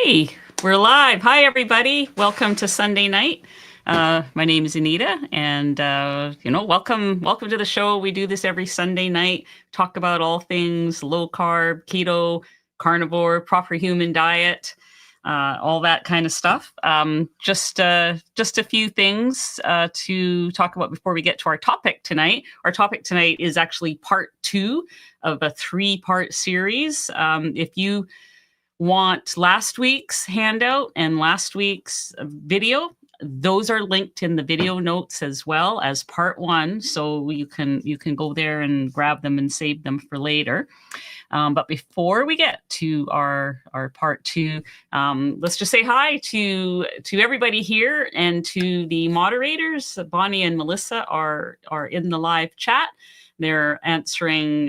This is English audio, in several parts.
Okay, we're live. Hi, everybody. Welcome to Sunday night. My name is Anita, and welcome to the show. We do this every Sunday night. Talk about all things low carb, keto, carnivore, proper human diet, all that kind of stuff. Just a few things to talk about before we get to our topic tonight. Our topic tonight is actually part 2 of a 3-part series. If you want last week's handout and last week's video, those are linked in the video notes as well as part 1, so you can go there and grab them and save them for later. But before we get to our part 2, let's just say hi to everybody here and to the moderators. Bonnie and Melissa are in the live chat. They're answering,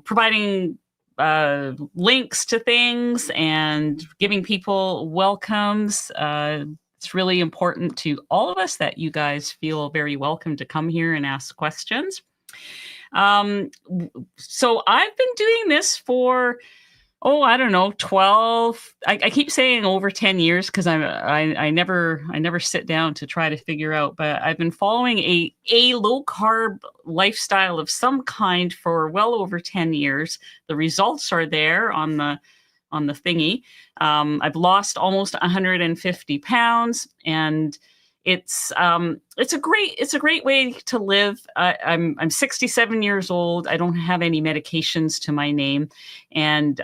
providing links to things and giving people welcomes. It's really important to all of us that you guys feel very welcome to come here and ask questions. So I've been doing this for, 12. I keep saying over 10 years because I never sit down to try to figure out, but I've been following a low carb lifestyle of some kind for well over 10 years. The results are there on the thingy. I've lost almost 150 pounds, and it's a great way to live. I'm 67 years old. I don't have any medications to my name, and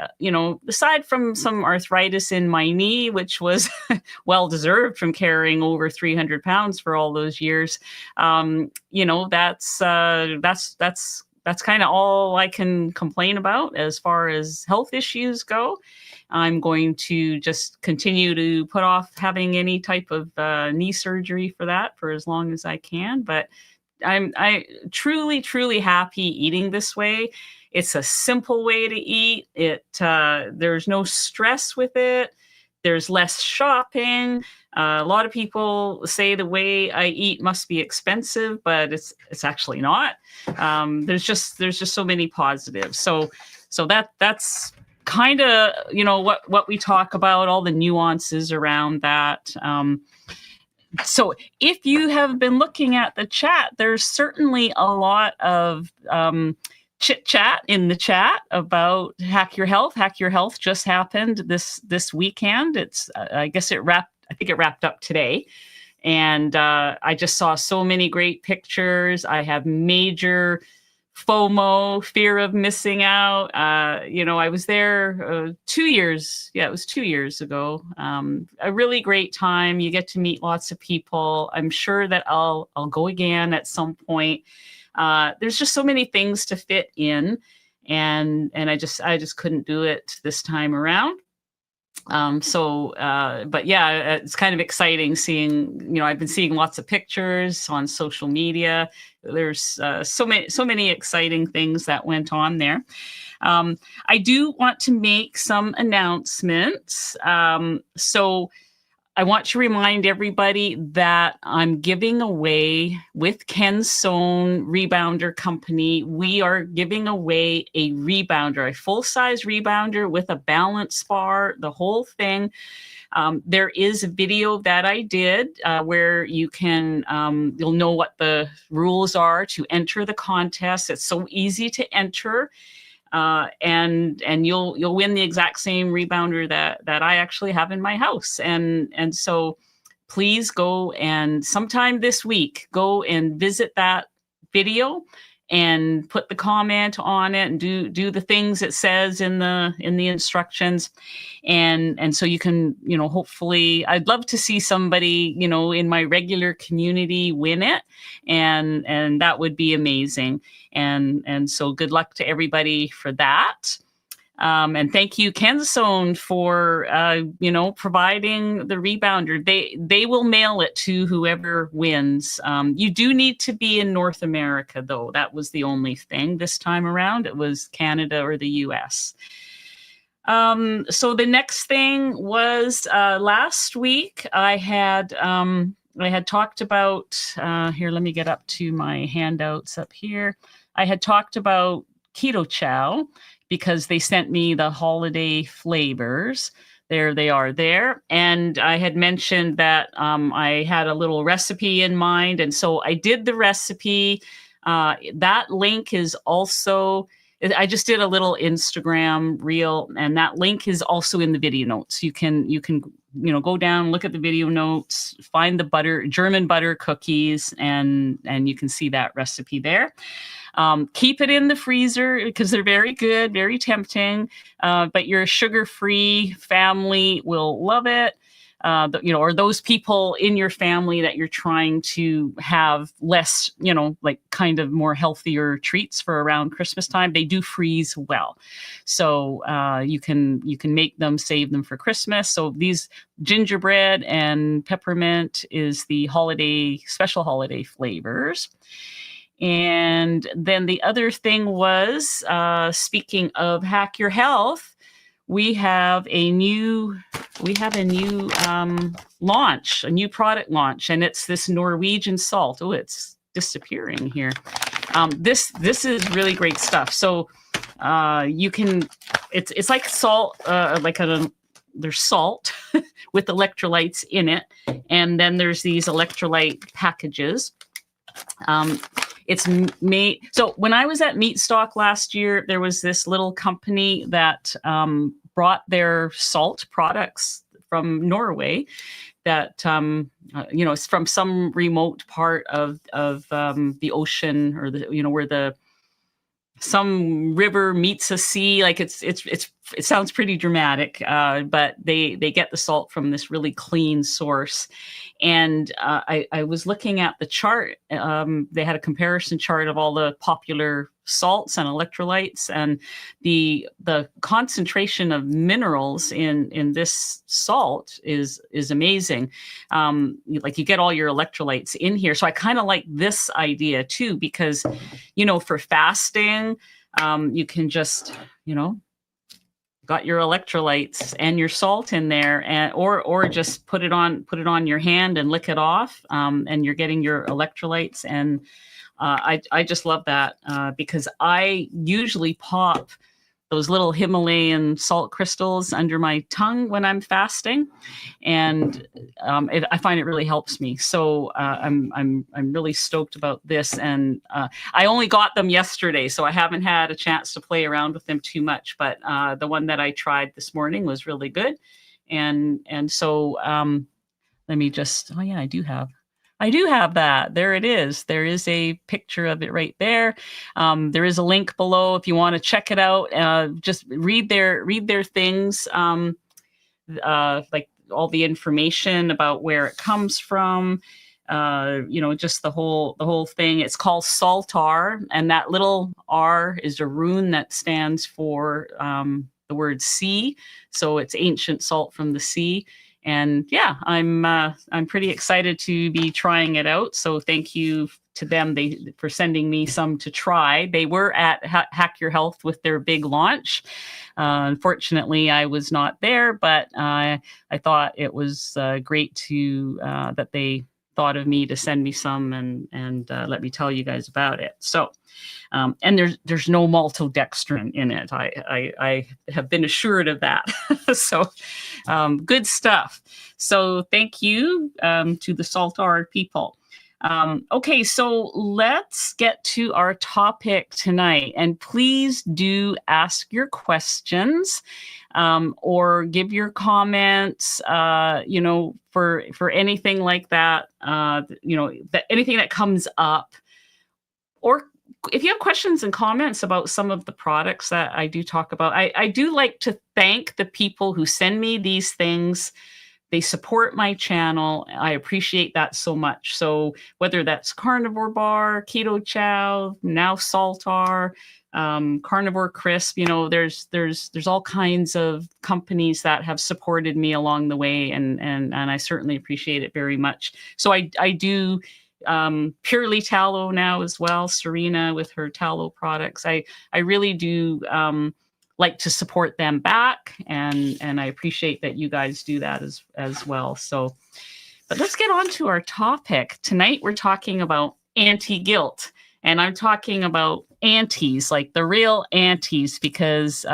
aside from some arthritis in my knee, which was well deserved from carrying over 300 pounds for all those years, that's kind of all I can complain about as far as health issues go. I'm going to just continue to put off having any type of knee surgery for that for as long as I can. But I'm truly happy eating this way. It's a simple way to eat. There's no stress with it. There's less shopping. A lot of people say the way I eat must be expensive, but it's actually not. There's just so many positives. So that's kind of what we talk about, all the nuances around that. So if you have been looking at the chat, there's certainly a lot of chit chat in the chat about Hack Your Health. Hack Your Health just happened this weekend. I think it wrapped up today. And I just saw so many great pictures. I have major FOMO, fear of missing out. I was there 2 years. Yeah, it was 2 years ago. A really great time. You get to meet lots of people. I'm sure that I'll go again at some point. There's just so many things to fit in, and I just couldn't do it this time around. But yeah, it's kind of exciting seeing, I've been seeing lots of pictures on social media. There's so many exciting things that went on there. I do want to make some announcements. So I want to remind everybody that I'm giving away with Ken Sohn Rebounder Company. We are giving away a rebounder, a full-size rebounder with a balance bar, the whole thing. There is a video that I did where you can, you'll know what the rules are to enter the contest. It's so easy to enter. And you'll win the exact same rebounder that I actually have in my house. And so please go, and sometime this week, go and visit that video and put the comment on it and do the things it says in the instructions. And so you can, hopefully, I'd love to see somebody, in my regular community win it. And that would be amazing. And so good luck to everybody for that. And thank you, Ken Sohn, for providing the rebounder. They will mail it to whoever wins. You do need to be in North America, though. That was the only thing this time around. It was Canada or the US. So the next thing was last week I had talked about here. Let me get up to my handouts up here. I had talked about Keto Chow because they sent me the holiday flavors. There they are there. And I had mentioned that I had a little recipe in mind. And so I did the recipe. That link is also, I just did a little Instagram reel, and that link is also in the video notes. You can go down, look at the video notes, find the German butter cookies, and you can see that recipe there. Keep it in the freezer because they're very good, very tempting. But your sugar-free family will love it. Or those people in your family that you're trying to have less, like kind of more healthier treats for around Christmas time, they do freeze well. So you can make them, save them for Christmas. So these gingerbread and peppermint is the special holiday flavors. And then the other thing was, speaking of Hack Your Health, we have a new launch, a new product launch, and it's this Norwegian salt. Oh, it's disappearing here. This is really great stuff. So it's like salt, there's salt with electrolytes in it, and then there's these electrolyte packages. It's made. So when I was at Meat Stock last year, there was this little company that brought their salt products from Norway. That it's from some remote part of the ocean, or where some river meets a sea. Like it sounds pretty dramatic, but they get the salt from this really clean source. And I was looking at the chart. They had a comparison chart of all the popular salts and electrolytes, and the concentration of minerals in this salt is amazing. Like you get all your electrolytes in here. So I kind of like this idea too, because for fasting, you can just got your electrolytes and your salt in there, and or just put it on your hand and lick it off, and you're getting your electrolytes. And I just love that, because I usually pop those little Himalayan salt crystals under my tongue when I'm fasting, and I find it really helps me. So I'm really stoked about this, and I only got them yesterday, so I haven't had a chance to play around with them too much. But the one that I tried this morning was really good, and so let me just. Oh yeah, I do have that. There it is. There is a picture of it right there. There is a link below if you want to check it out. Just read their things, like all the information about where it comes from. Just the whole thing. It's called SALTr, and that little R is a rune that stands for the word sea. So it's ancient salt from the sea. And yeah, I'm pretty excited to be trying it out. So thank you to them for sending me some to try. They were at Hack Your Health with their big launch. Unfortunately, I was not there, but I thought it was great that they thought of me to send me some and let me tell you guys about it. So, and there's no maltodextrin in it. I have been assured of that. So, good stuff. So thank you to the SALTr people. Okay, so let's get to our topic tonight, and please do ask your questions or give your comments, for anything like that, anything that comes up, or if you have questions and comments about some of the products that I do talk about. I do like to thank the people who send me these things. They support my channel. I appreciate that so much. So whether that's Carnivore Bar, Keto Chow, now SALTr, Carnivore Crisp, there's all kinds of companies that have supported me along the way, and I certainly appreciate it very much. So I do purely tallow now as well. Serena with her tallow products. I really do like to support them back, and I appreciate that you guys do that as well. So, but let's get on to our topic. Tonight we're talking about anti-guilt, and I'm talking about aunties, like the real aunties, because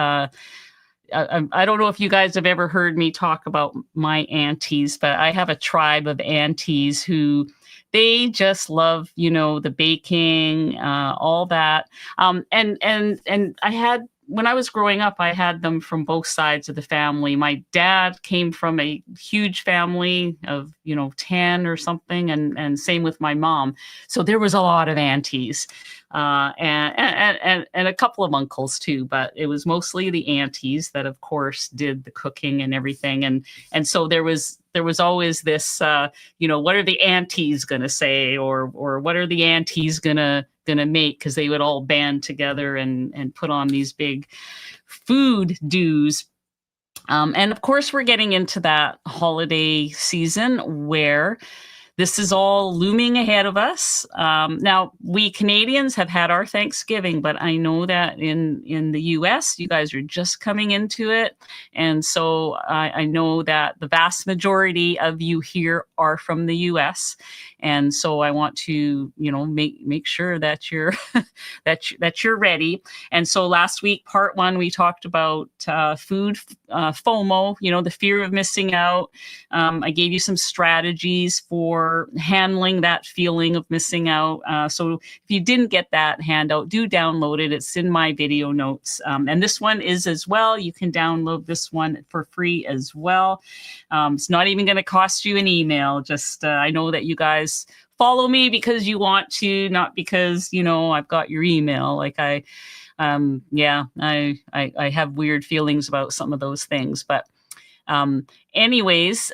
I don't know if you guys have ever heard me talk about my aunties, but I have a tribe of aunties who they just love, the baking, all that. And I had when I was growing up, I had them from both sides of the family. My dad came from a huge family of 10 or something, and same with my mom. So there was a lot of aunties, and a couple of uncles too, but it was mostly the aunties that, of course, did the cooking and everything. And so there was always this, what are the aunties gonna say, or what are the aunties gonna make, because they would all band together and put on these big food dues. And of course, we're getting into that holiday season where this is all looming ahead of us. Now, we Canadians have had our Thanksgiving, but I know that in the US, you guys are just coming into it. And so I know that the vast majority of you here are from the US. And so I want to, make sure that you're that you're ready. And so last week, part one, we talked about food FOMO, the fear of missing out. I gave you some strategies for handling that feeling of missing out. So if you didn't get that handout, do download it. It's in my video notes. And this one is as well. You can download this one for free as well. It's not even going to cost you an email. Just I know that you guys follow me because you want to, not because, I've got your email. Like I have weird feelings about some of those things. But anyways,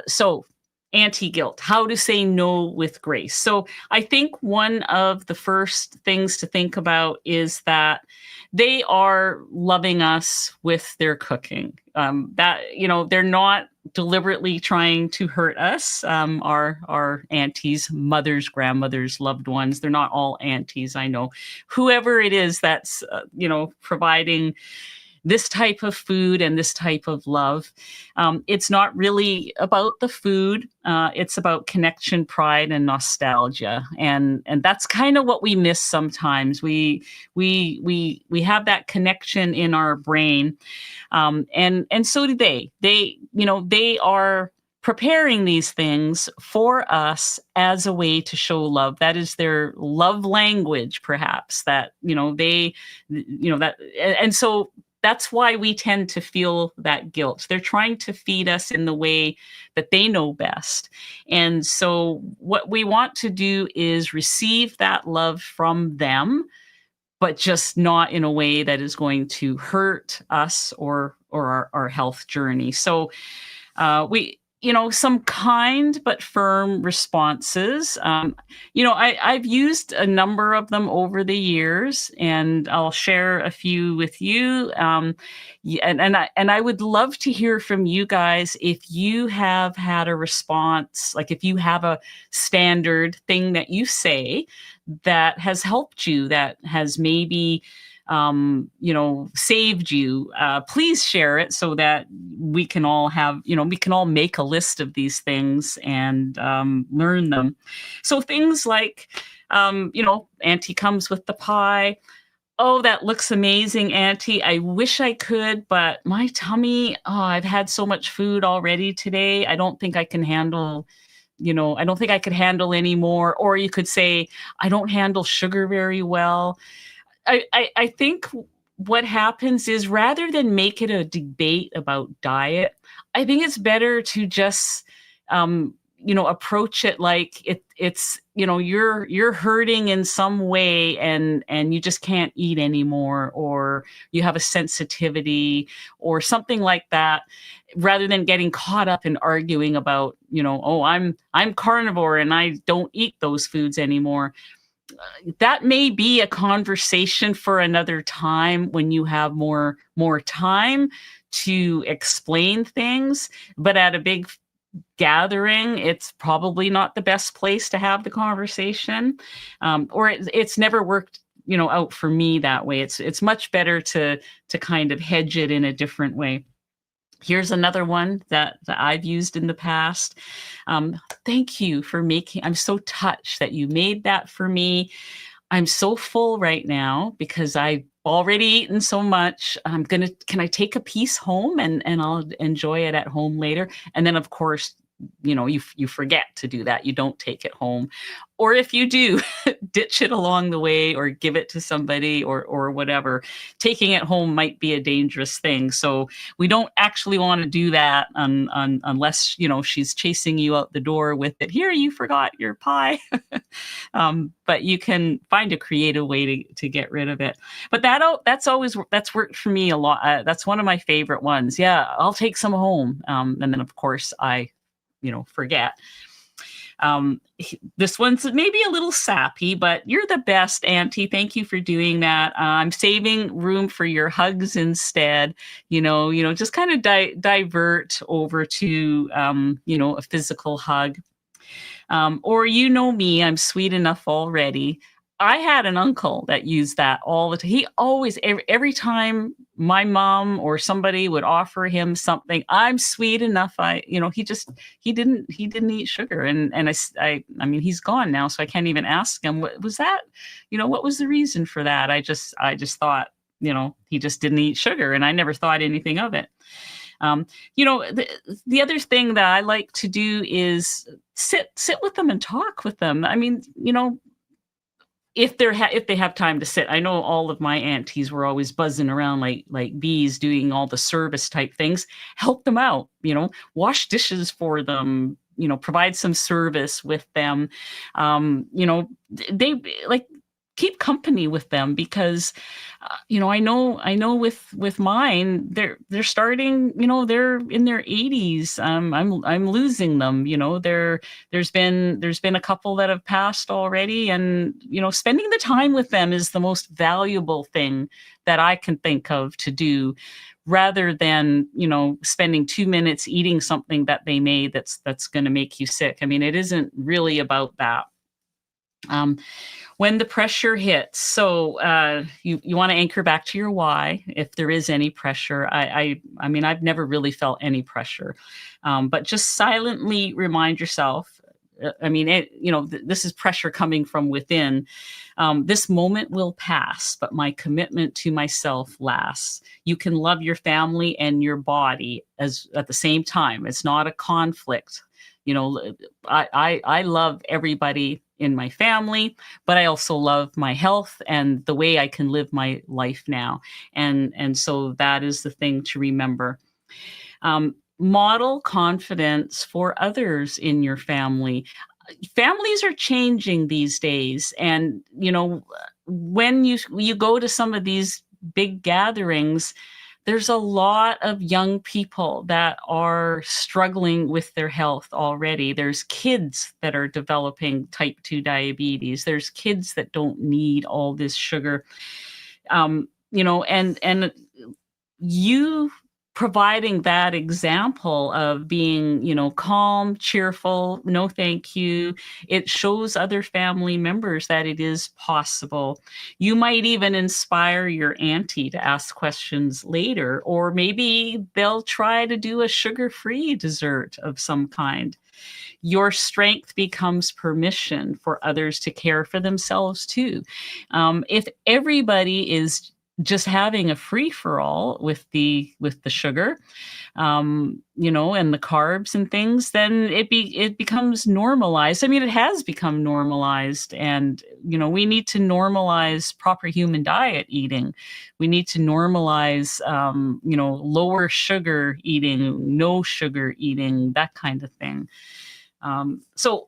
so anti-guilt, how to say no with grace. So I think one of the first things to think about is that they are loving us with their cooking. They're not deliberately trying to hurt us. Our aunties, mothers, grandmothers, loved ones. They're not all aunties, I know. Whoever it is that's providing this type of food and this type of love. It's not really about the food. It's about connection, pride, and nostalgia. And that's kind of what we miss sometimes. We have that connection in our brain. And so do they. They are preparing these things for us as a way to show love. That is their love language, perhaps, and so that's why we tend to feel that guilt. They're trying to feed us in the way that they know best. And so what we want to do is receive that love from them, but just not in a way that is going to hurt us or our health journey. So some kind but firm responses. I've used a number of them over the years, and I'll share a few with you. And I would love to hear from you guys if you have had a response, like if you have a standard thing that you say that has helped you, that has maybe saved you. Please share it so that we can all make a list of these things and learn them. So things like, Auntie comes with the pie. Oh, that looks amazing, Auntie. I wish I could, but my tummy, I've had so much food already today. I don't think I can handle I don't think I could handle any more. Or you could say, I don't handle sugar very well. I think what happens is, rather than make it a debate about diet, I think it's better to just, approach it like it's you're hurting in some way and you just can't eat anymore, or you have a sensitivity or something like that, rather than getting caught up in arguing about, I'm carnivore and I don't eat those foods anymore. That may be a conversation for another time when you have more time to explain things. But at a big gathering, it's probably not the best place to have the conversation, or it's never worked out for me that way. It's much better to kind of hedge it in a different way. Here's another one that I've used in the past. Thank you for I'm so touched that you made that for me. I'm so full right now because I've already eaten so much. Can I take a piece home and I'll enjoy it at home later? And then of course, you forget to do that. You don't take it home. Or if you do, ditch it along the way or give it to somebody or whatever. Taking it home might be a dangerous thing. So we don't actually want to do that unless, she's chasing you out the door with it. Here, you forgot your pie. But you can find a creative way to get rid of it. But that's worked for me a lot. That's one of my favorite ones. Yeah, I'll take some home. And then of course I, forget. This one's maybe a little sappy, but you're the best, Auntie. Thank you for doing that. I'm saving room for your hugs instead. Just kind of divert over to, a physical hug. Or me, I'm sweet enough already. I had an uncle that used that all the time. He always, every time my mom or somebody would offer him something, I'm sweet enough. He didn't eat sugar. And I mean, he's gone now, so I can't even ask him, what was that? What was the reason for that? I just thought, he just didn't eat sugar, and I never thought anything of it. The other thing that I like to do is sit with them and talk with them. I mean, if they have time to sit. I know all of my aunties were always buzzing around like bees, doing all the service type things. Help them out, wash dishes for them, provide some service with them. They like keep company with them because, I know with mine, they're starting, they're in their 80s. I'm losing them. There's been a couple that have passed already, and spending the time with them is the most valuable thing that I can think of to do, rather than spending 2 minutes eating something that they made that's going to make you sick. I mean, it isn't really about that. When the pressure hits, so you want to anchor back to your why, if there is any pressure. I mean, I've never really felt any pressure, but just silently remind yourself. I mean, this is pressure coming from within. This moment will pass, but my commitment to myself lasts. You can love your family and your body at the same time. It's not a conflict. I love everybody in my family, but I also love my health and the way I can live my life now. And so that is the thing to remember. Model confidence for others in your family. Families are changing these days. And, when you go to some of these big gatherings, there's a lot of young people that are struggling with their health already. There's kids that are developing type 2 diabetes. There's kids that don't need all this sugar. And you providing that example of being, calm, cheerful, no thank you. It shows other family members that it is possible. You might even inspire your auntie to ask questions later, or maybe they'll try to do a sugar-free dessert of some kind. Your strength becomes permission for others to care for themselves too. If everybody is just having a free-for-all with the sugar, and the carbs and things, then it becomes normalized. I mean, it has become normalized, and we need to normalize proper human diet eating. We need to normalize lower sugar eating, no sugar eating, that kind of thing. So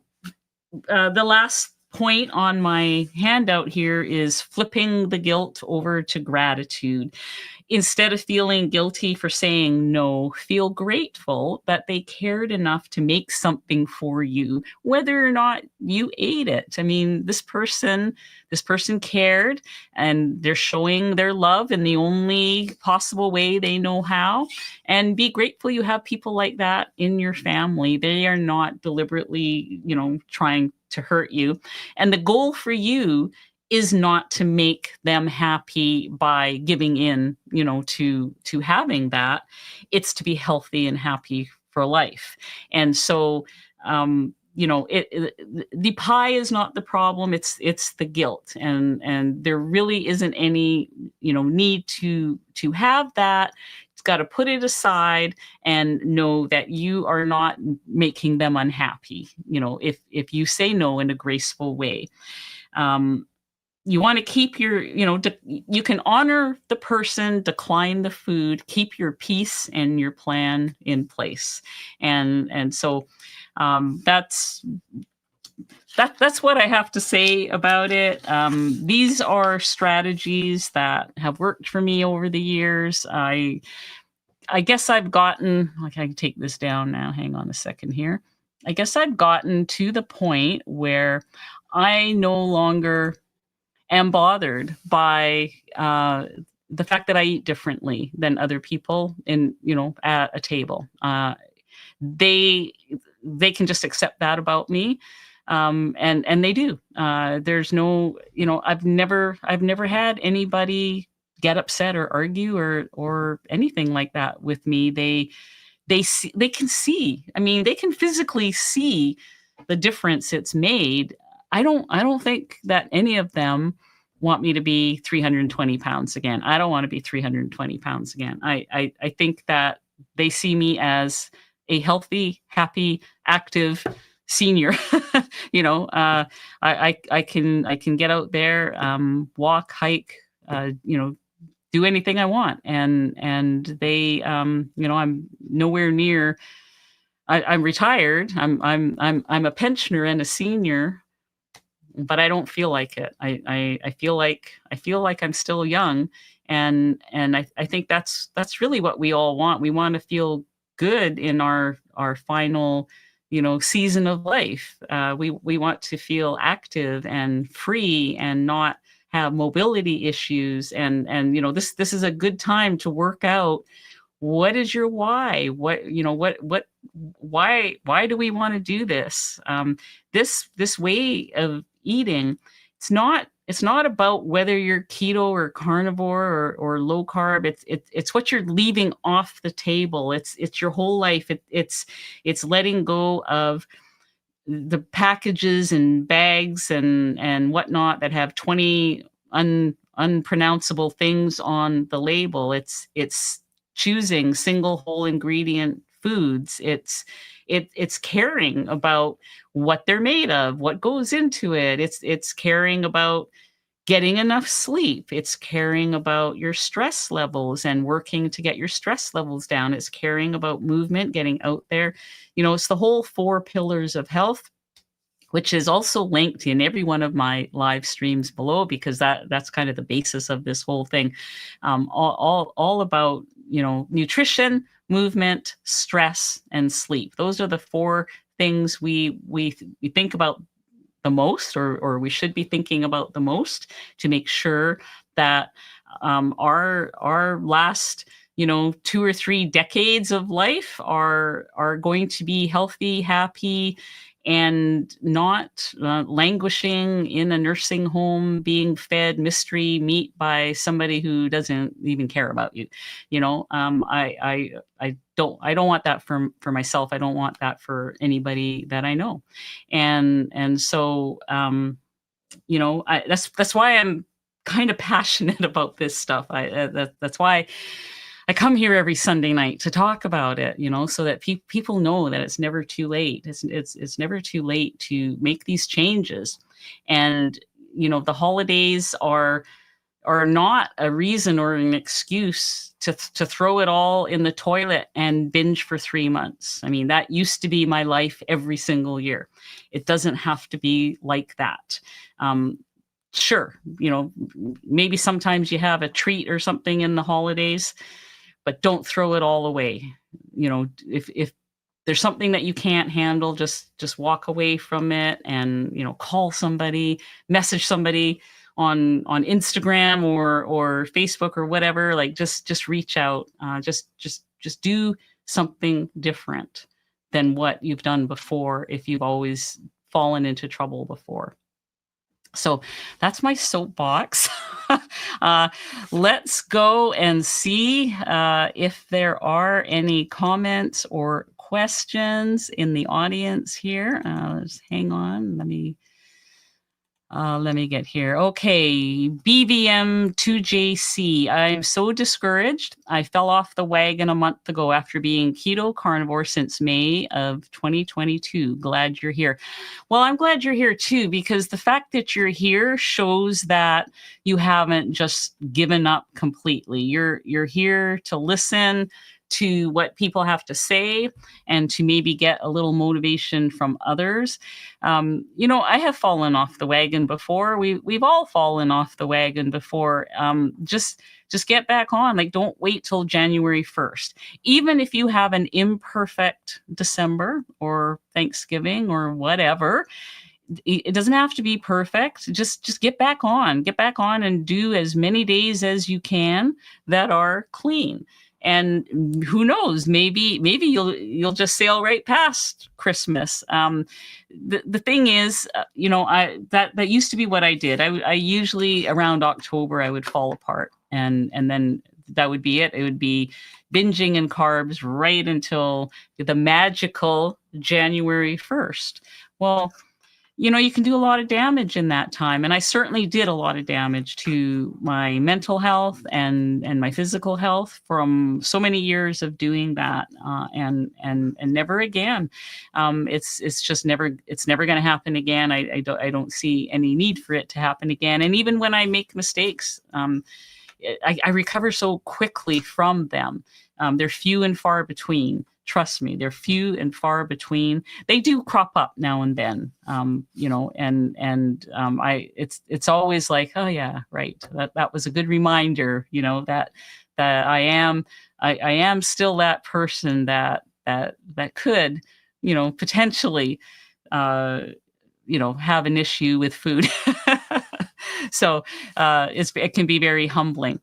the last point on my handout here is flipping the guilt over to gratitude. Instead of feeling guilty for saying no, feel grateful that they cared enough to make something for you, whether or not you ate it. I mean, this person cared, and they're showing their love in the only possible way they know how. And be grateful you have people like that in your family. They are not deliberately, trying to hurt you. And the goal for you is not to make them happy by giving in, to having that. It's to be healthy and happy for life. And so, the pie is not the problem. It's the guilt, and there really isn't any need to have that. It's got to put it aside and know that you are not making them unhappy. If you say no in a graceful way. You want to keep your, you can honor the person, decline the food, keep your peace and your plan in place. And so that's what I have to say about it. These are strategies that have worked for me over the years. I guess I've gotten, like, I can take this down now. Hang on a second here. I guess I've gotten to the point where I no longer am bothered by the fact that I eat differently than other people at a table. They can just accept that about me. And they do. There's no, I've never had anybody get upset or argue or anything like that with me. They can see. I mean, they can physically see the difference it's made. I don't think that any of them want me to be 320 pounds again. I don't want to be 320 pounds again. I think that they see me as a healthy, happy, active senior. I can get out there, walk, hike, do anything I want. And they, I'm nowhere near. I'm retired. I'm a pensioner and a senior, but I don't feel like it. I feel like I'm still young, and I think that's really what we all want. We want to feel good in our final season of life. We want to feel active and free and not have mobility issues. And this is a good time to work out. What is your why? Why do we want to do this? This way of eating, it's not about whether you're keto or carnivore or low carb. It's what you're leaving off the table. It's your whole life. It's letting go of the packages and bags and whatnot that have 20 unpronounceable things on the label. It's choosing single whole ingredient foods. It's caring about what they're made of, what goes into it. It's caring about getting enough sleep. It's caring about your stress levels and working to get your stress levels down. It's caring about movement, getting out there. It's the whole 4 pillars of health, which is also linked in every one of my live streams below, because that's kind of the basis of this whole thing. All about, nutrition, movement, stress, and sleep. Those are the 4 things we think about the most, or we should be thinking about the most, to make sure that our last 2 or 3 decades of life are going to be healthy, happy, and not languishing in a nursing home, being fed mystery meat by somebody who doesn't even care about you. I don't want that for myself. I don't want that for anybody that I know. And so that's why I'm kind of passionate about this stuff. That's why I come here every Sunday night to talk about it, so that people know that it's never too late. It's never too late to make these changes. And, the holidays are not a reason or an excuse to throw it all in the toilet and binge for 3 months. I mean, that used to be my life every single year. It doesn't have to be like that. Sure, maybe sometimes you have a treat or something in the holidays, but don't throw it all away. If there's something that you can't handle, just walk away from it and, call somebody, message somebody on Instagram or Facebook or whatever. Like just reach out, just do something different than what you've done before, if you've always fallen into trouble before. So that's my soapbox. Let's go and see if there are any comments or questions in the audience here. Just hang on. Let me get here. Okay, BVM2JC. I'm so discouraged. I fell off the wagon a month ago after being keto carnivore since May of 2022. Glad you're here. Well, I'm glad you're here too, because the fact that you're here shows that you haven't just given up completely. You're here to listen to what people have to say and to maybe get a little motivation from others. I have fallen off the wagon before. We've all fallen off the wagon before. Just get back on. Like, don't wait till January 1st. Even if you have an imperfect December or Thanksgiving or whatever, it doesn't have to be perfect. Just get back on. Get back on and do as many days as you can that are clean. And who knows, maybe you'll just sail right past Christmas. The thing is, that used to be what I did. I usually around October I would fall apart, and then that would be it. It would be binging in carbs right until the magical January 1st. Well, you can do a lot of damage in that time. And I certainly did a lot of damage to my mental health and my physical health from so many years of doing that. And never again. It's never going to happen again. I don't see any need for it to happen again. And even when I make mistakes, I recover so quickly from them. They're few and far between. Trust me, they're few and far between. They do crop up now and then, it's always like, oh yeah, right. That was a good reminder, that I am still that person that could, potentially, have an issue with food. So it can be very humbling.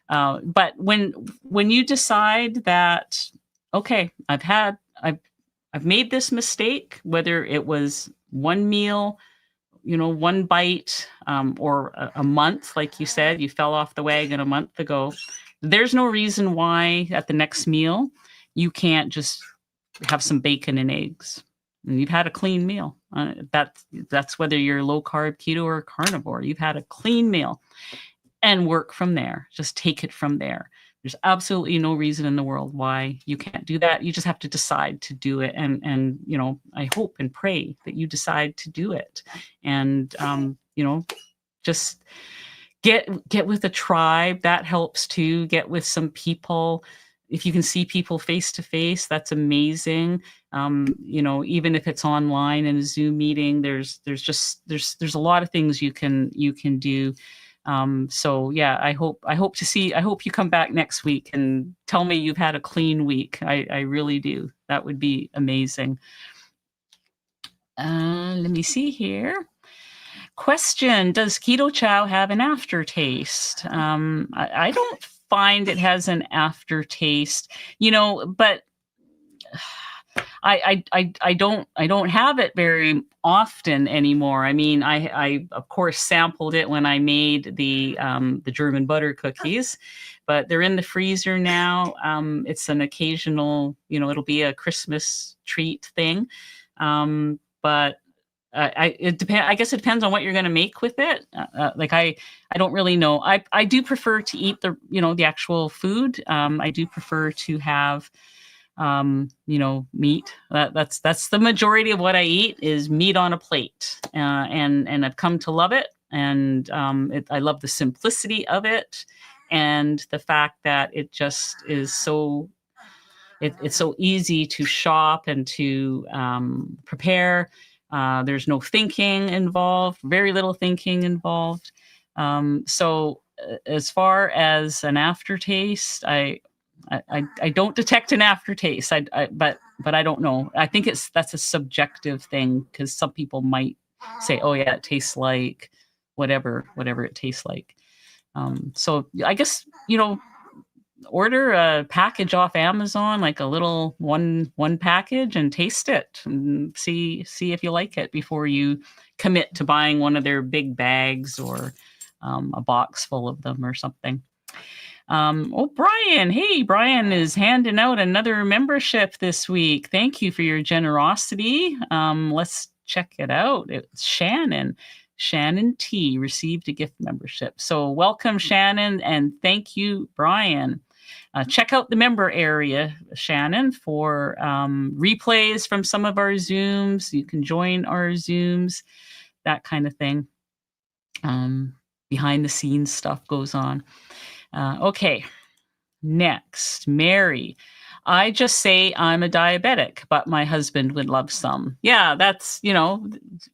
But when you decide that, okay, I've made this mistake, whether it was one meal, one bite, or a month, like you said, you fell off the wagon a month ago. There's no reason why at the next meal you can't just have some bacon and eggs. And you've had a clean meal. That's whether you're low carb, keto, or carnivore. You've had a clean meal, and work from there. Just take it from there. There's absolutely no reason in the world why you can't do that. You just have to decide to do it. And I hope and pray that you decide to do it. And, just get with a tribe. That helps too. Get with some people. If you can see people face to face, that's amazing. Even if it's online in a Zoom meeting, there's a lot of things you can do. So yeah, I hope you come back next week and tell me you've had a clean week. I really do. That would be amazing. Let me see here. Question: does Keto Chow have an aftertaste? I don't find it has an aftertaste, but I don't have it very often anymore. I mean, I of course sampled it when I made the German butter cookies, but they're in the freezer now. It's an occasional, it'll be a Christmas treat thing. But I guess it depends on what you're going to make with it. I don't really know. I do prefer to eat the actual food. I do prefer to have meat. That's the majority of what I eat is meat on a plate. And I've come to love it. And I love the simplicity of it, and the fact that it just is so it's so easy to shop and to prepare. There's no thinking involved, very little thinking involved. So as far as an aftertaste, I don't detect an aftertaste. But I don't know. I think that's a subjective thing, because some people might say, "Oh yeah, it tastes like whatever it tastes like." So I guess order a package off Amazon, like a little one package, and taste it and see if you like it before you commit to buying one of their big bags or a box full of them or something. Oh, Brian. Hey, Brian is handing out another membership this week. Thank you for your generosity. Let's check it out. It's Shannon. Shannon T received a gift membership. So welcome, Shannon, and thank you, Brian. Check out the member area, Shannon, for replays from some of our Zooms. You can join our Zooms, that kind of thing. Behind the scenes stuff goes on. Okay, next, Mary. I just say I'm a diabetic, but my husband would love some. Yeah, that's,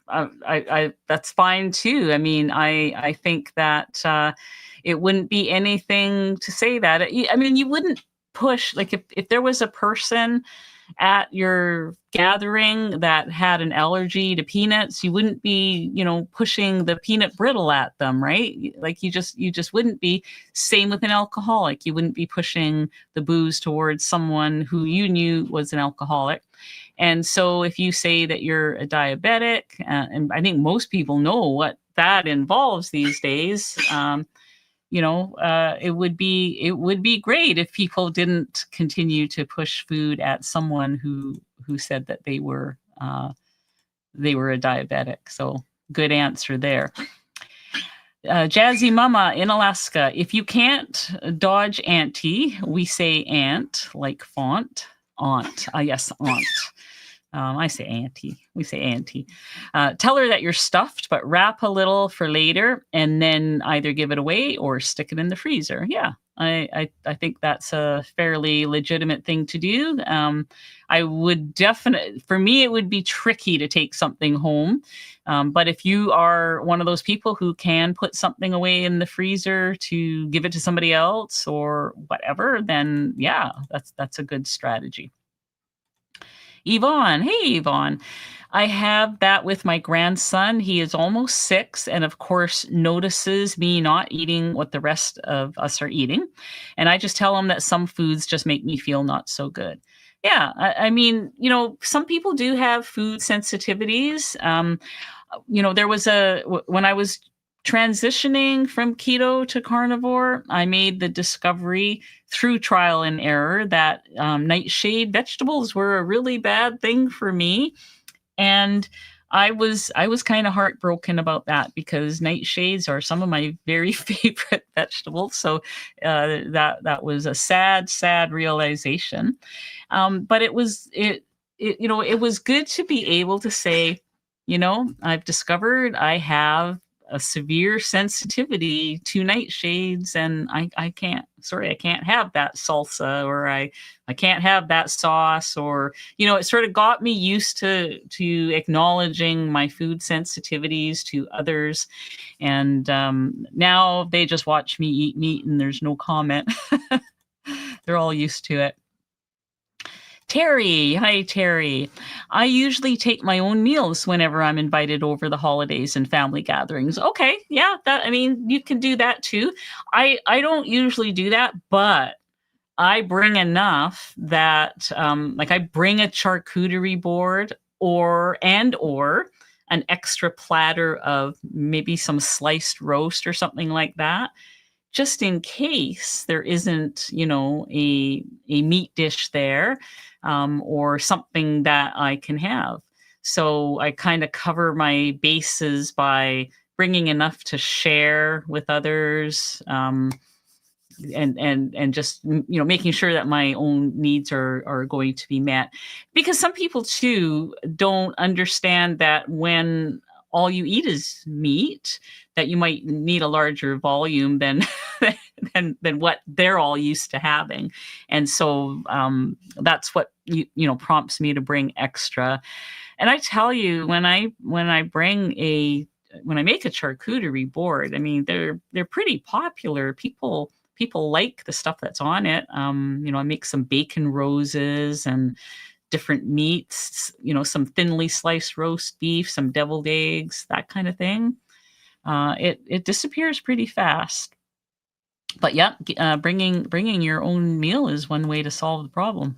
that's fine too. I mean, I think that it wouldn't be anything to say that. I mean, you wouldn't push, like if there was a person at your gathering that had an allergy to peanuts, you wouldn't be, pushing the peanut brittle at them, right? Like you just wouldn't be. Same with an alcoholic. You wouldn't be pushing the booze towards someone who you knew was an alcoholic. And so if you say that you're a diabetic, and I think most people know what that involves these days, it would be great if people didn't continue to push food at someone who said that they were a diabetic. So good answer there. Jazzy Mama in Alaska. If you can't dodge Auntie, we say aunt, like font. Aunt. Yes, aunt. I say Auntie. We say Auntie. Tell her that you're stuffed, but wrap a little for later and then either give it away or stick it in the freezer. Yeah, I think that's a fairly legitimate thing to do. I would definitely, for me, it would be tricky to take something home. But if you are one of those people who can put something away in the freezer to give it to somebody else or whatever, then yeah, that's a good strategy. Yvonne. Hey, Yvonne. I have that with my grandson. He is almost 6 and, of course, notices me not eating what the rest of us are eating. And I just tell him that some foods just make me feel not so good. Yeah, I mean, some people do have food sensitivities. There was when I was transitioning from keto to carnivore, I made the discovery through trial and error that nightshade vegetables were a really bad thing for me. And I was kind of heartbroken about that because nightshades are some of my very favorite vegetables. So that was a sad realization. But it was good to be able to say, I've discovered I have a severe sensitivity to nightshades and I can't have that salsa, or I can't have that sauce, or, it sort of got me used to acknowledging my food sensitivities to others. And now they just watch me eat meat and there's no comment. They're all used to it. Terry. Hi, Terry. I usually take my own meals whenever I'm invited over the holidays and family gatherings. Okay. Yeah. You can do that too. I don't usually do that, but I bring enough that, I bring a charcuterie board or an extra platter of maybe some sliced roast or something like that, just in case there isn't, a meat dish there, or something that I can have. So I kind of cover my bases by bringing enough to share with others, and just, making sure that my own needs are going to be met. Because some people too don't understand that when all you eat is meat, that you might need a larger volume than than what they're all used to having. And so that's what prompts me to bring extra. And I tell you, when I make a charcuterie board, I mean, they're pretty popular. People like the stuff that's on it. I make some bacon roses and different meats, some thinly sliced roast beef, some deviled eggs, that kind of thing. It disappears pretty fast. But yeah, bringing your own meal is one way to solve the problem.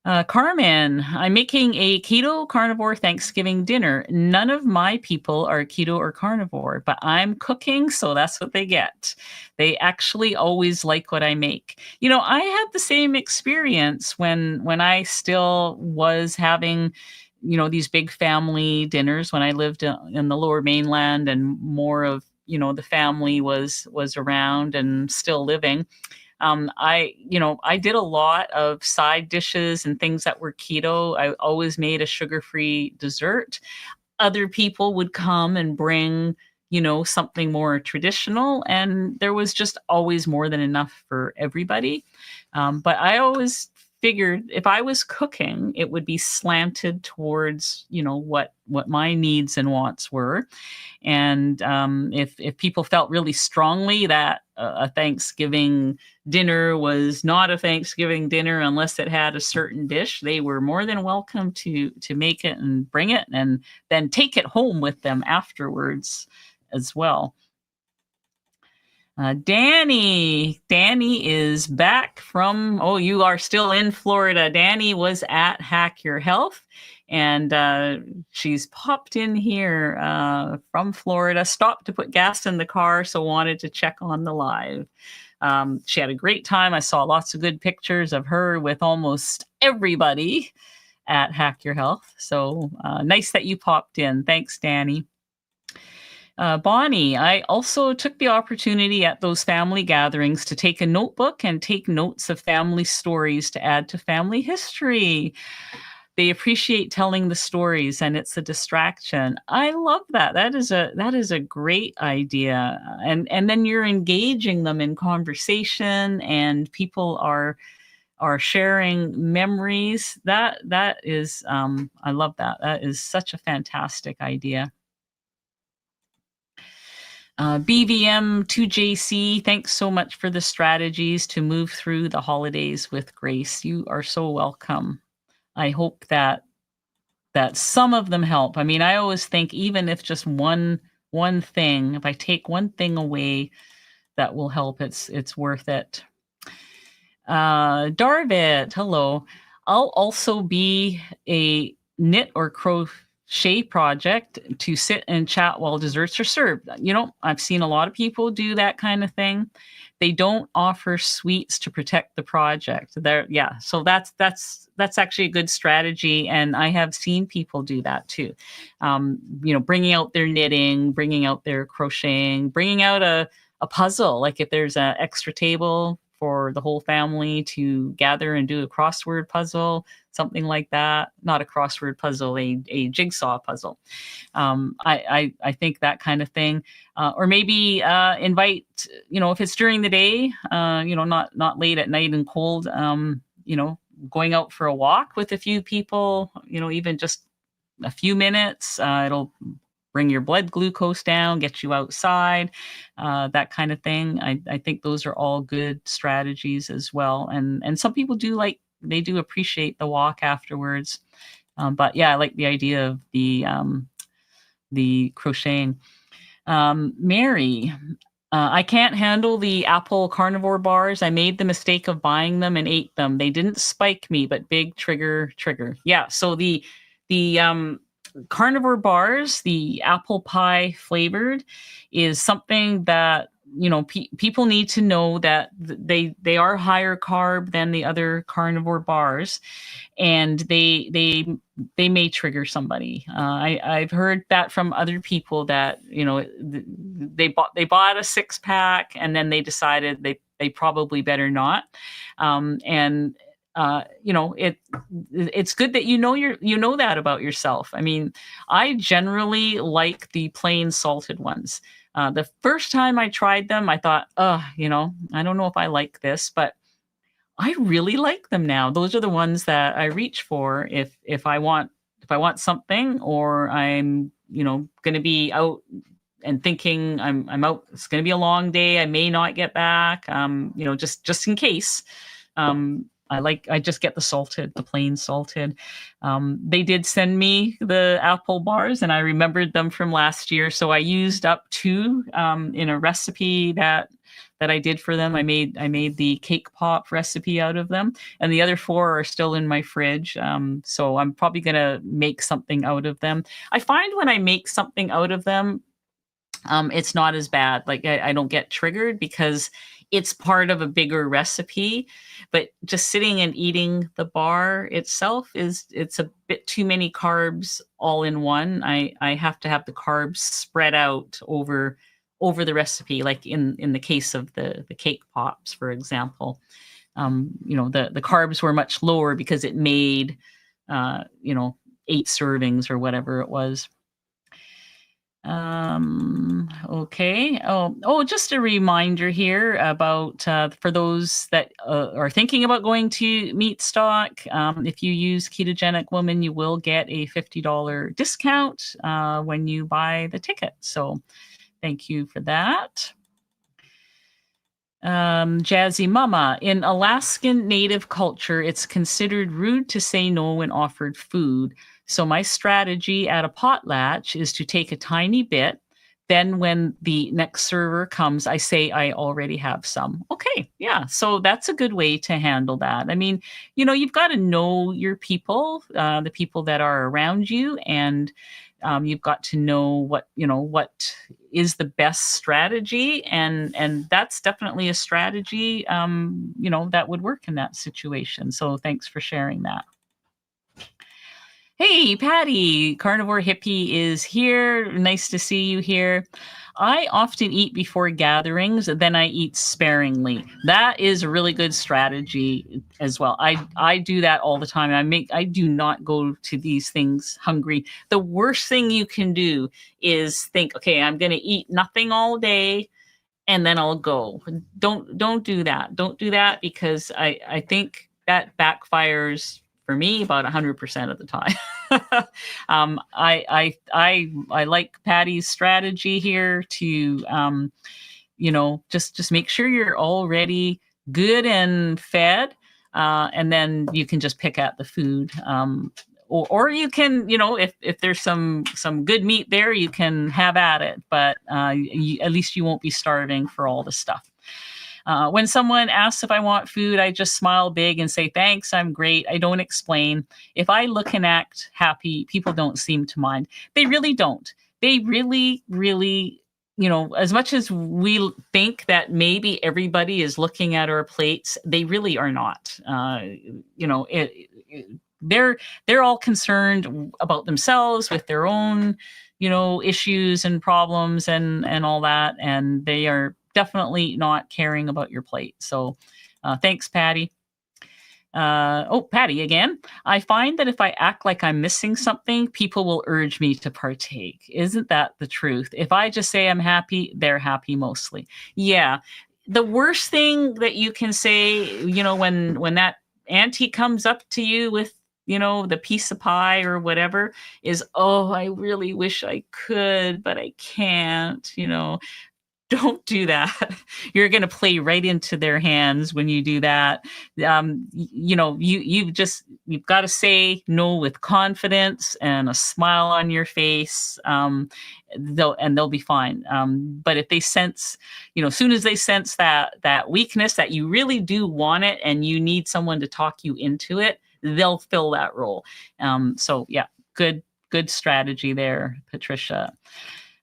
Carmen, I'm making a keto carnivore Thanksgiving dinner. None of my people are keto or carnivore, but I'm cooking, so that's what they get. They actually always like what I make. I had the same experience when I still was having, these big family dinners when I lived in the Lower Mainland, and more of the family was around and still living. I did a lot of side dishes and things that were keto. I always made a sugar-free dessert. Other people would come and bring, something more traditional, and there was just always more than enough for everybody. But I always figured if I was cooking, it would be slanted towards, what my needs and wants were. And if people felt really strongly that a Thanksgiving dinner was not a Thanksgiving dinner unless it had a certain dish, they were more than welcome to make it and bring it, and then take it home with them afterwards as well. Danny is back from, oh, you are still in Florida. Danny was at Hack Your Health, and she's popped in here from Florida, stopped to put gas in the car, so wanted to check on the live. She had a great time. I saw lots of good pictures of her with almost everybody at Hack Your Health. So nice that you popped in. Thanks, Danny. Bonnie, I also took the opportunity at those family gatherings to take a notebook and take notes of family stories to add to family history. They appreciate telling the stories, and it's a distraction. I love that. That is a great idea. And then you're engaging them in conversation, and people are sharing memories. That is I love that. That is such a fantastic idea. BVM2JC, thanks so much for the strategies to move through the holidays with grace. You are so welcome. I hope that some of them help. I mean, I always think even if just one thing, if I take one thing away that will help, it's worth it. Darvit, hello. I'll also be a knit or crochet project to sit and chat while desserts are served. I've seen a lot of people do that kind of thing. They don't offer sweets to protect the project. Yeah, so that's actually a good strategy, and I have seen people do that too. Bringing out their knitting, bringing out their crocheting, bringing out a puzzle. Like if there's an extra table for the whole family to gather and do a crossword puzzle, something like that. Not a crossword puzzle, a jigsaw puzzle. I think that kind of thing. Or maybe invite, if it's during the day, not late at night and cold, going out for a walk with a few people, even just a few minutes. It'll bring your blood glucose down, get you outside, that kind of thing. I think those are all good strategies as well. And some people they do appreciate the walk afterwards. But yeah, I like the idea of the crocheting. Mary, I can't handle the apple carnivore bars. I made the mistake of buying them and ate them. They didn't spike me, but big trigger. Yeah. So the carnivore bars, the apple pie flavored, is something that people need to know that they are higher carb than the other carnivore bars, and they may trigger somebody. I've heard that from other people that they bought a 6-pack and then they decided they probably better not. It's good that you know that about yourself. I mean, I generally like the plain salted ones. The first time I tried them, I thought, I don't know if I like this, but I really like them now. Those are the ones that I reach for if I want something, or I'm going to be out and thinking I'm out. It's going to be a long day. I may not get back. Just in case. I just get the plain salted. They did send me the apple bars, and I remembered them from last year. So I used up 2 in a recipe that that I did for them. I made the cake pop recipe out of them, and the other 4 are still in my fridge. So I'm probably gonna make something out of them. I find when I make something out of them, it's not as bad. Like I don't get triggered because it's part of a bigger recipe. But just sitting and eating the bar itself it's a bit too many carbs all in one. I have to have the carbs spread out over the recipe, like in the case of the cake pops, for example. The carbs were much lower because it made 8 servings or whatever it was. Okay. Just a reminder here about for those that are thinking about going to Meat Stock. If you use Ketogenic Woman, you will get a $50 discount when you buy the ticket. So thank you for that. Jazzy Mama, in Alaskan Native culture, it's considered rude to say no when offered food. So my strategy at a potlatch is to take a tiny bit. Then when the next server comes, I say I already have some. Okay, yeah. So that's a good way to handle that. I mean, you've got to know your people, the people that are around you, and you've got to know what is the best strategy, and that's definitely a strategy that would work in that situation. So thanks for sharing that. Hey, Patty, Carnivore Hippie is here. Nice to see you here. I often eat before gatherings, then I eat sparingly. That is a really good strategy as well. I do that all the time. I do not go to these things hungry. The worst thing you can do is think, okay, I'm going to eat nothing all day and then I'll go. Don't do that. Don't do that, because I think that backfires for me about 100% of the time. I like Patty's strategy here to just make sure you're already good and fed, and then you can just pick at the food. Or you can, if there's some good meat there, you can have at it, but at least you won't be starving for all the stuff. When someone asks if I want food, I just smile big and say, thanks, I'm great. I don't explain. If I look and act happy, people don't seem to mind. They really don't. They really, really, as much as we think that maybe everybody is looking at our plates, they really are not. They're all concerned about themselves with their own, issues and problems and all that. And they are definitely not caring about your plate. So thanks, Patty. Patty again. I find that if I act like I'm missing something, people will urge me to partake. Isn't that the truth? If I just say I'm happy, they're happy mostly. Yeah. The worst thing that you can say, when that auntie comes up to you with, the piece of pie or whatever, is, oh, I really wish I could, but I can't, Don't do that. You're going to play right into their hands when you do that. You've got to say no with confidence and a smile on your face. They'll be fine. But if they sense, as soon as they sense that weakness, that you really do want it and you need someone to talk you into it, they'll fill that role. So yeah, good strategy there, Patricia.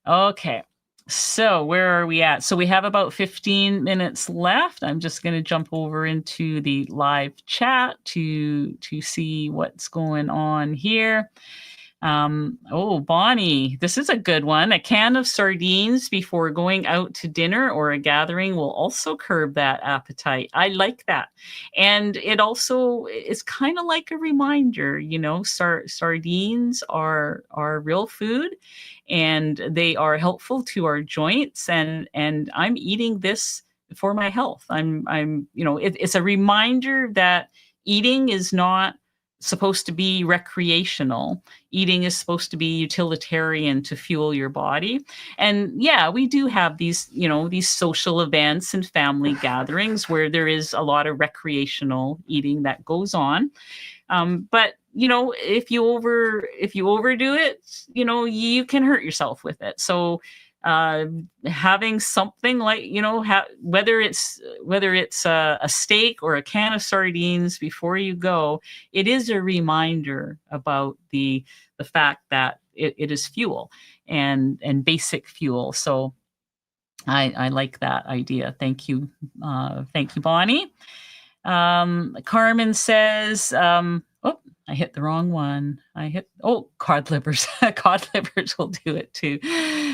Okay. So where are we at? So we have about 15 minutes left. I'm just going to jump over into the live chat to see what's going on here. Bonnie, this is a good one. A can of sardines before going out to dinner or a gathering will also curb that appetite. I like that. And it also is kind of like a reminder, sardines are real food and they are helpful to our joints, and I'm eating this for my health. It's a reminder that eating is not supposed to be recreational. Eating is supposed to be utilitarian to fuel your body. And yeah, we do have these social events and family gatherings where there is a lot of recreational eating that goes on. But if you overdo it, you can hurt yourself with it. So uh, having something like, whether it's a steak or a can of sardines before you go, it is a reminder about the fact that it is fuel, and basic fuel. So I like that idea. Thank you, Bonnie. Carmen says, oh, I hit the wrong one. Cod livers. Cod livers will do it too.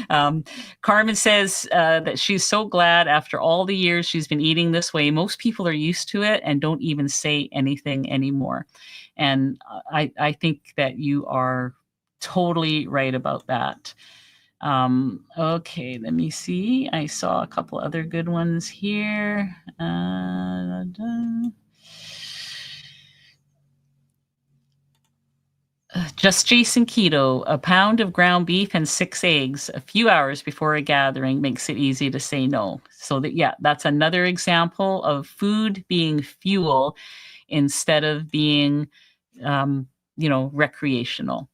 Um, Carmen says that she's so glad after all the years she's been eating this way. Most people are used to it and don't even say anything anymore. And I think that you are totally right about that. Okay, let me see. I saw a couple other good ones here. Just Jason Keto, a pound of ground beef and 6 eggs a few hours before a gathering makes it easy to say no. So that's another example of food being fuel instead of being, recreational.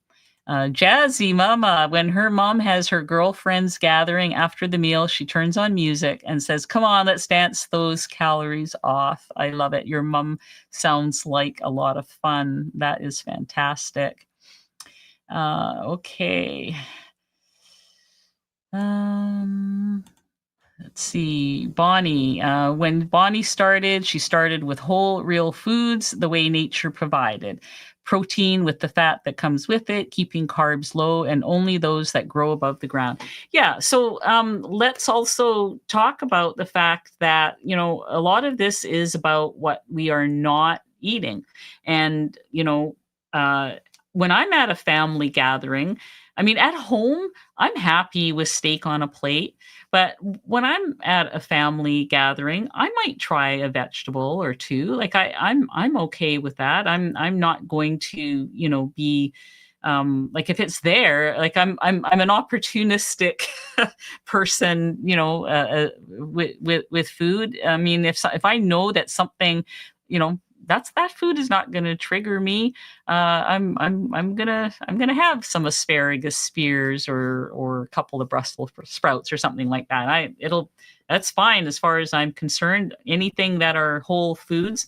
Jazzy Mama, when her mom has her girlfriends gathering after the meal, she turns on music and says, "Come on, let's dance those calories off." I love it. Your mom sounds like a lot of fun. That is fantastic. Okay. Let's see. Bonnie. When Bonnie started, she started with whole, real foods the way nature provided. Protein with the fat that comes with it, keeping carbs low, and only those that grow above the ground. Yeah. So let's also talk about the fact that, a lot of this is about what we are not eating. And, when I'm at a family gathering, I mean, at home, I'm happy with steak on a plate. But when I'm at a family gathering, I might try a vegetable or two. Like I'm okay with that. I'm not going to, be like if it's there, like I'm an opportunistic person, with food. I mean, if I know that something, that food is not going to trigger me. I'm gonna have some asparagus spears or a couple of Brussels sprouts or something like that. That's fine as far as I'm concerned. Anything that are whole foods.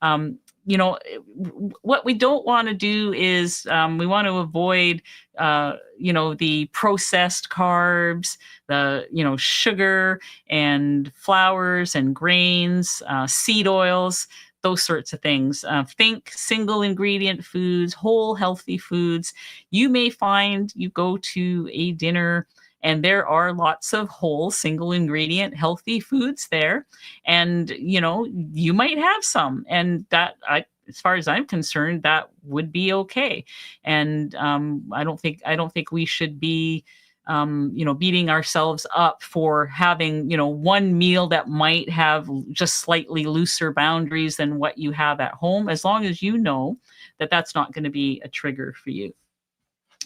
What we don't want to do is we want to avoid the processed carbs, the sugar and flours and grains, seed oils, those sorts of things. Think single ingredient foods, whole healthy foods. You may find you go to a dinner and there are lots of whole single ingredient healthy foods there, and you might have some, and as far as I'm concerned, that would be okay. And I don't think we should be beating ourselves up for having, one meal that might have just slightly looser boundaries than what you have at home, as long as you know that that's not going to be a trigger for you.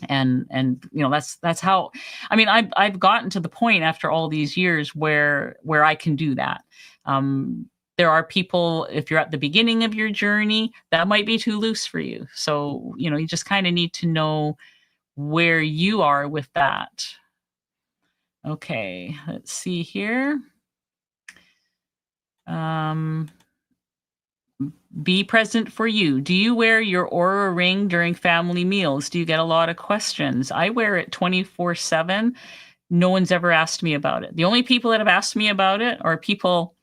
And that's how, I mean, I've gotten to the point after all these years where I can do that. There are people, if you're at the beginning of your journey, that might be too loose for you. So, you just kind of need to know where you are with that. Okay, let's see here. Be present for you. Do you wear your Aura ring during family meals? Do you get a lot of questions? I wear it 24/7. No one's ever asked me about it. The only people that have asked me about it are people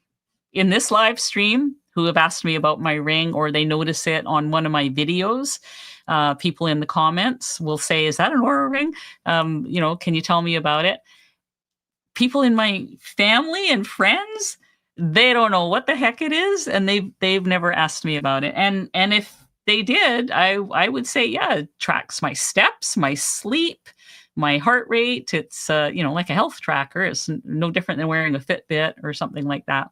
in this live stream who have asked me about my ring, or they notice it on one of my videos. People in the comments will say, "Is that an Aura ring? Can you tell me about it?" People in my family and friends, they don't know what the heck it is, and they've never asked me about it. And if they did, I would say, yeah, it tracks my steps, my sleep, my heart rate. It's like a health tracker. It's no different than wearing a Fitbit or something like that.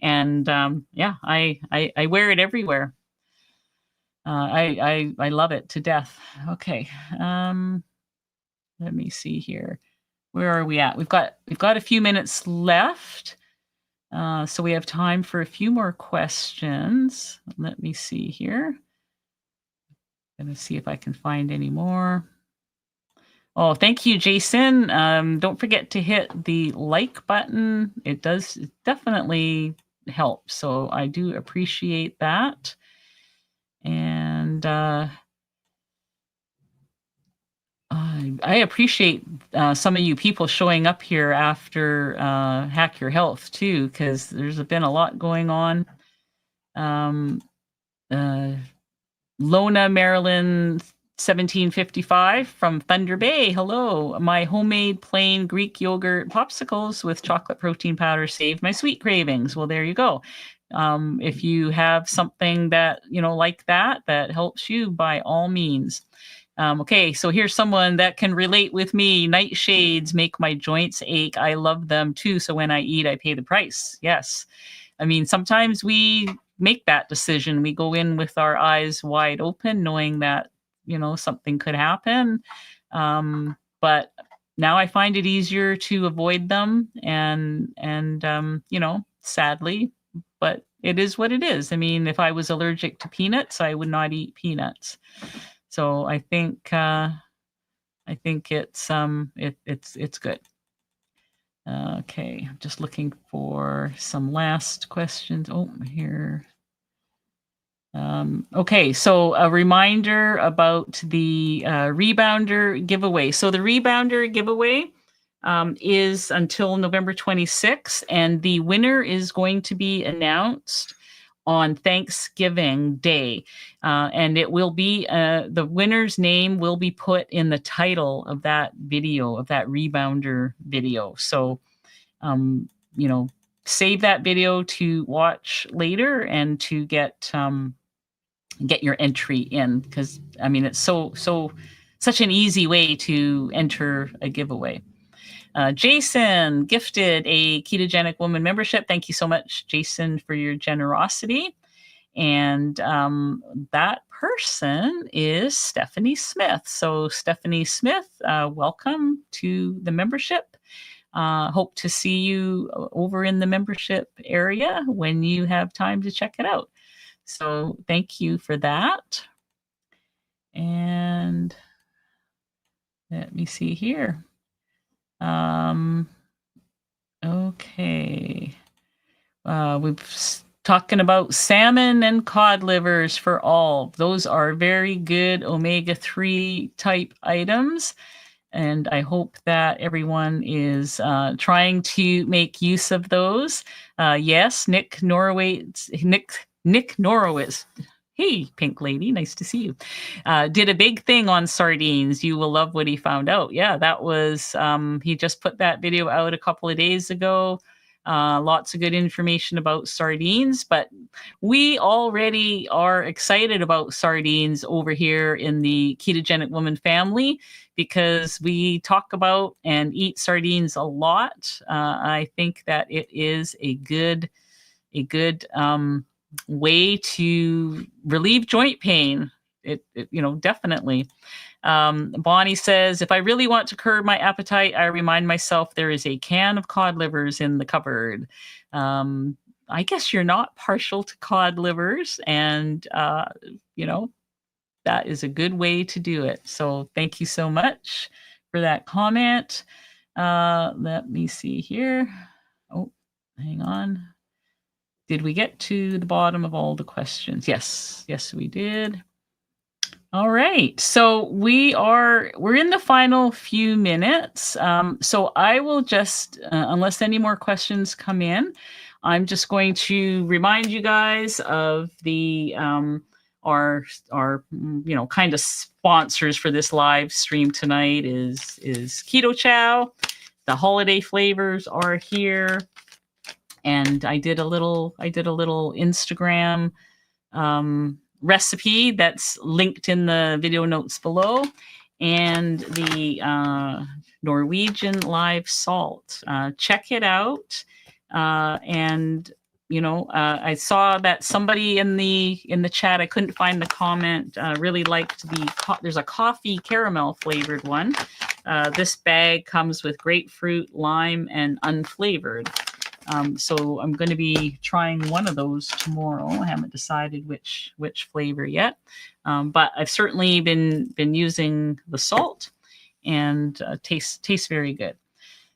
And I wear it everywhere. I love it to death. Okay. Let me see here. Where are we at? We've got a few minutes left. So we have time for a few more questions. Let me see here. I'm going to see if I can find any more. Oh, thank you, Jason. Don't forget to hit the like button. It does definitely help. So I do appreciate that. And I appreciate some of you people showing up here after Hack Your Health too, because there's been a lot going on. Uh, Lona Maryland 1755 from Thunder Bay. Hello. My homemade plain Greek yogurt popsicles with chocolate protein powder saved my sweet cravings. Well, there you go. If you have something that, like that helps you, by all means. Okay, so here's someone that can relate with me. Nightshades make my joints ache. I love them too. So when I eat, I pay the price. Yes. I mean, sometimes we make that decision. We go in with our eyes wide open, knowing that, something could happen. But now I find it easier to avoid them and sadly, but it is what it is. I mean, if I was allergic to peanuts, I would not eat peanuts. So I think it's good. Okay, I'm just looking for some last questions. Oh, here. Okay, so a reminder about the rebounder giveaway. So the rebounder giveaway is until November 26th, and the winner is going to be announced on Thanksgiving Day. And it will be, the winner's name will be put in the title of that video, of that rebounder video. So, save that video to watch later and to get your entry in, because I mean, it's such an easy way to enter a giveaway. Jason gifted a Ketogenic Woman membership. Thank you so much, Jason, for your generosity. And that person is Stephanie Smith. So Stephanie Smith, welcome to the membership. Hope to see you over in the membership area when you have time to check it out. So thank you for that. And let me see here. Okay. We've talking about salmon and cod livers for all. Those are very good omega-3 type items. And I hope that everyone is trying to make use of those. Yes, Nick Norowitz. Hey, Pink Lady, nice to see you. Did a big thing on sardines. You will love what he found out. Yeah, that was, he just put that video out a couple of days ago. Lots of good information about sardines, but we already are excited about sardines over here in the Ketogenic Woman family because we talk about and eat sardines a lot. I think that it is a good way to relieve joint pain. It definitely. Bonnie says, if I really want to curb my appetite, I remind myself there is a can of cod livers in the cupboard. I guess you're not partial to cod livers, and that is a good way to do it. So thank you so much for that comment. Let me see here. Oh, hang on. Did we get to the bottom of all the questions? Yes, we did. All right, so we're in the final few minutes. So I will just, unless any more questions come in, I'm just going to remind you guys of the our kind of sponsors for this live stream tonight is Keto Chow. The holiday flavors are here, and I did a little Instagram recipe that's linked in the video notes below, and the Norwegian live salt. Check it out. And I saw that somebody in the chat, I couldn't find the comment, really liked there's a coffee caramel flavored one. This bag comes with grapefruit, lime, and unflavored. So I'm going to be trying one of those tomorrow. I haven't decided which flavor yet, but I've certainly been using the salt. and tastes very good.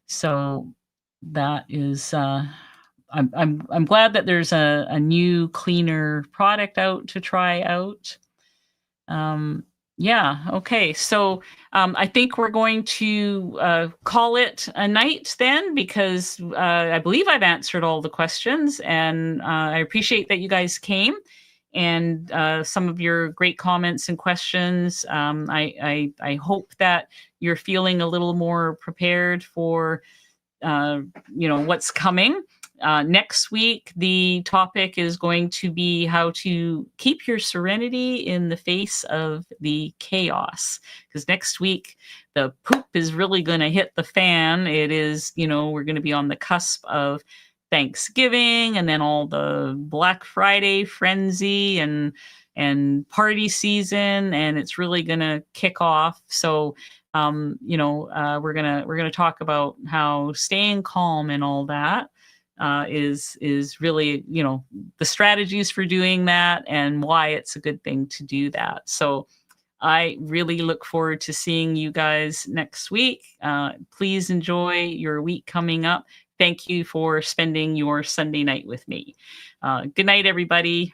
So that is I'm glad that there's a new cleaner product out to try out. Um, yeah, okay. So I think we're going to call it a night then, because I believe I've answered all the questions, and I appreciate that you guys came and some of your great comments and questions. I hope that you're feeling a little more prepared for what's coming. Next week, the topic is going to be how to keep your serenity in the face of the chaos. Because next week, the poop is really going to hit the fan. It is, we're going to be on the cusp of Thanksgiving, and then all the Black Friday frenzy and party season, and it's really going to kick off. So we're gonna talk about how staying calm and all that is really, the strategies for doing that and why it's a good thing to do that. So I really look forward to seeing you guys next week. Please enjoy your week coming up. Thank you for spending your Sunday night with me. Good night, everybody.